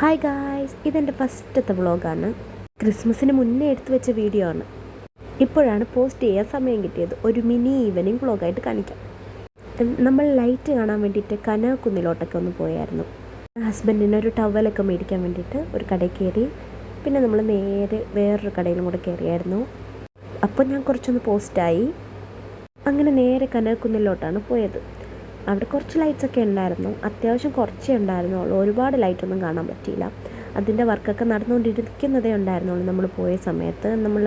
Hi guys, ഇതെൻ്റെ ഫസ്റ്റത്തെ വ്ളോഗാണ്. ക്രിസ്മസിന് മുന്നേ എടുത്തു വെച്ച വീഡിയോ ആണ്. ഇപ്പോഴാണ് പോസ്റ്റ് ചെയ്യാൻ സമയം കിട്ടിയത്. ഒരു മിനി ഈവനിങ് വ്ളോഗായിട്ട് കാണിക്കാം. നമ്മൾ ലൈറ്റ് കാണാൻ വേണ്ടിയിട്ട് കനകുന്നിലോട്ടൊക്കെ ഒന്ന് പോയായിരുന്നു. ഹസ്ബൻഡിന് ഒരു ടവലൊക്കെ മേടിക്കാൻ വേണ്ടിയിട്ട് ഒരു കടയിൽ കയറി. പിന്നെ നമ്മൾ നേരെ വേറൊരു കടയിലും കൂടെ കയറിയായിരുന്നു. അപ്പോൾ ഞാൻ കുറച്ചൊന്ന് പോസ്റ്റായി. അങ്ങനെ നേരെ കനകുന്നിലോട്ടാണ് പോയത്. അവിടെ കുറച്ച് ലൈറ്റ്സൊക്കെ ഉണ്ടായിരുന്നു. അത്യാവശ്യം കുറച്ചേ ഉണ്ടായിരുന്നുള്ളൂ. ഒരുപാട് ലൈറ്റൊന്നും കാണാൻ പറ്റിയില്ല. അതിൻ്റെ വർക്കൊക്കെ നടന്നുകൊണ്ടിരിക്കുന്നതേ ഉണ്ടായിരുന്നുള്ളൂ. നമ്മൾ പോയ സമയത്ത് നമ്മൾ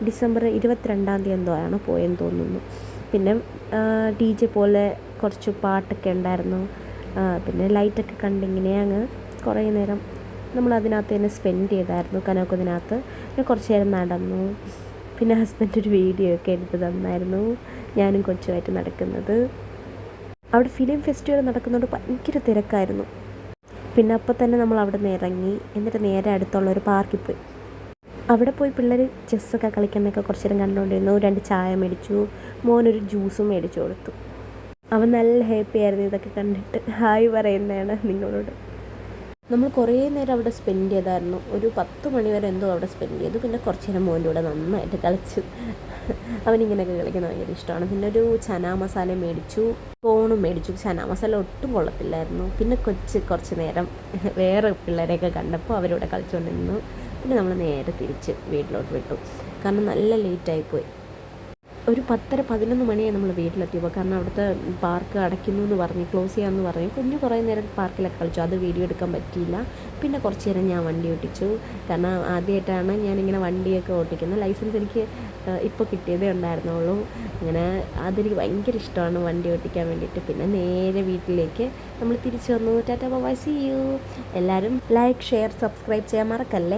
ഡിസംബർ 22-ാം തീയതി എന്തോ ആണ് പോയെന്ന് തോന്നുന്നു. പിന്നെ DJ പോലെ കുറച്ച് പാട്ടൊക്കെ ഉണ്ടായിരുന്നു. പിന്നെ ലൈറ്റൊക്കെ കണ്ടിങ്ങനെ അങ്ങ് കുറേ നേരം നമ്മൾ അതിനകത്ത് തന്നെ സ്പെൻഡ് ചെയ്തായിരുന്നു. കനകത്തിനകത്ത് പിന്നെ കുറച്ച് നേരം നടന്നു. പിന്നെ ഹസ്ബൻഡ് ഒരു വീഡിയോ ഒക്കെ എടുത്ത് തന്നായിരുന്നു, ഞാനും കൊച്ചുമായിട്ട് നടക്കുന്നത്. അവിടെ ഫിലിം ഫെസ്റ്റിവൽ നടക്കുന്നതുകൊണ്ട് ഭയങ്കര തിരക്കായിരുന്നു. പിന്നെ അപ്പോൾ തന്നെ നമ്മൾ അവിടെ നിന്ന് ഇറങ്ങി. എന്നിട്ട് നേരെ അടുത്തുള്ള ഒരു പാർക്കിൽ പോയി. അവിടെ പോയി പിള്ളേർ ചെസ്സൊക്കെ കളിക്കുന്നതൊക്കെ കുറച്ച് നേരം കണ്ടുകൊണ്ടിരുന്നു. 2 ചായ മേടിച്ചു. മോനൊരു ജ്യൂസും മേടിച്ചു കൊടുത്തു. അവൻ നല്ല ഹാപ്പി ആയിരുന്നു ഇതൊക്കെ കണ്ടിട്ട്. ഹായ് പറയുന്നതാണ് നിങ്ങളോട്. നമ്മൾ കുറേ നേരം അവിടെ സ്പെൻഡ് ചെയ്തായിരുന്നു. ഒരു 10 മണി വരെ എന്തോ അവിടെ സ്പെൻഡ് ചെയ്തു. പിന്നെ കുറച്ച് നേരം മോൻ്റെ കൂടെ നന്നായിട്ട് കളിച്ചു. അവനിങ്ങനെയൊക്കെ കളിക്കുന്നത് ഭയങ്കര ഇഷ്ടമാണ്. പിന്നെ ഒരു ചന മസാല മേടിച്ചു, കോണും മേടിച്ചു. ചന മസാല ഒട്ടും കൊള്ളത്തില്ലായിരുന്നു. പിന്നെ കുറച്ച് നേരം വേറെ പിള്ളേരെയൊക്കെ കണ്ടപ്പോൾ അവരോട് കളിച്ചുകൊണ്ടിരുന്നു. പിന്നെ നമ്മൾ നേരെ തിരിച്ച് വീട്ടിലോട്ട് വിട്ടു. കാരണം നല്ല ലേറ്റായിപ്പോയി. ഒരു 10:30-11 മണിയായി നമ്മൾ വീട്ടിലെത്തിയപ്പോൾ. കാരണം അവിടുത്തെ പാർക്ക് അടയ്ക്കുന്നു എന്ന് പറഞ്ഞ്, ക്ലോസ് ചെയ്യാമെന്ന് പറഞ്ഞ് കുറേ നേരം പാർക്കിലൊക്കെ കളിച്ചു. അത് വീഡിയോ എടുക്കാൻ പറ്റിയില്ല. പിന്നെ കുറച്ച് നേരം ഞാൻ വണ്ടി ഓട്ടിച്ചു. കാരണം ആദ്യമായിട്ടാണ് ഞാനിങ്ങനെ വണ്ടിയൊക്കെ ഓട്ടിക്കുന്നത്. ലൈസൻസ് എനിക്ക് ഇപ്പോൾ കിട്ടിയതേ ഉണ്ടായിരുന്നുള്ളൂ. അങ്ങനെ അതെനിക്ക് ഭയങ്കര ഇഷ്ടമാണ് വണ്ടി ഓട്ടിക്കാൻ വേണ്ടിയിട്ട്. പിന്നെ നേരെ വീട്ടിലേക്ക് നമ്മൾ തിരിച്ചു വന്നു. Tata bye bye, see you. എല്ലാവരും ലൈക്ക്, ഷെയർ, സബ്സ്ക്രൈബ് ചെയ്യാൻ മറക്കല്ലേ.